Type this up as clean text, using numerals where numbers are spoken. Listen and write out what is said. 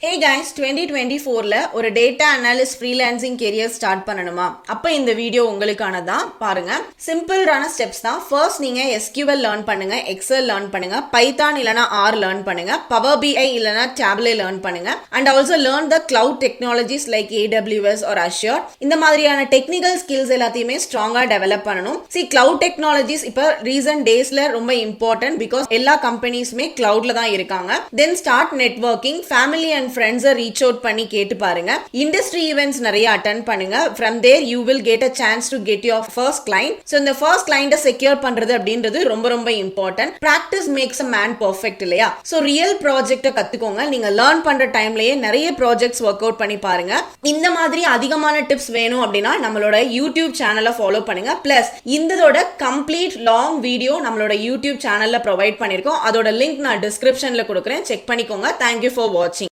Hey guys, 2024ல ஒரு data analyst freelancing career start பண்ணணுமா? அப்ப இந்த வீடியோ உங்களுக்கானதான். பாருங்க, சிம்பிளான ஸ்டெப்ஸ் தான். ஃபர்ஸ்ட் நீங்க SQL லேர்ன் பண்ணுங்க, எக்ஸல் லேர்ன் பண்ணுங்க, பைத்தான் இல்லனா R லேர்ன் பண்ணுங்க, பவர் BI இல்லனா டேப்லெட் லேர்ன் பண்ணுங்க, and also learn the cloud technologies like AWS or Azure. இந்த மாதிரியான டெக்னிக்கல் ஸ்கில்ஸ் எல்லாத்தையுமே ஸ்ட்ராங்கா டெவலப் பண்ணணும். கிளவுட் டெக்னாலஜிஸ் இப்ப ரீசன்ட் டேஸ்ல ரொம்ப இம்பார்ட்டன்ட் பிகாஸ் எல்லா கம்பெனிஸுமே கிளவுட்ல தான் இருக்காங்க. Then start networking, family and ஃப்ரெண்ட்ஸை ரீச் அவுட் பண்ணி கேட்டு பாருங்க. இண்டஸ்ட்ரி ஈவெண்ட்ஸ் நிறைய அட்டென்ட் பண்ணுங்க. From there you will get a chance to get your first client. So இந்த ஃபர்ஸ்ட் கிளைண்ட்டை செக்யூர் பண்றது அப்படின்றது ரொம்ப ரொம்ப important. Practice makes a man perfect இல்லையா? ஸோ ரியல் ப்ராஜெக்டை கத்துக்கோங்க. நீங்க லேர்ன் பண்ற டைம்லயே நிறைய ப்ராஜெக்ட்ஸ் ஒர்க் அவுட் பண்ணி பாருங்க. இந்த மாதிரி அதிகமான டிப்ஸ் வேணும் அப்படின்னா நம்மளோட யூடியூப் சேனலை ஃபாலோ பண்ணுங்க. பிளஸ் இதோட கம்ப்ளீட் லாங் வீடியோ நம்மளோட யூடியூப் சேனல்ல ப்ரொவைட் பண்ணிருக்கோம். அதோட லிங்க் நான் டிஸ்கிரிப்ஷன்ல கொடுக்குறேன், செக் பண்ணிக்கோங்க. தேங்க்யூ ஃபார் வாட்சிங்.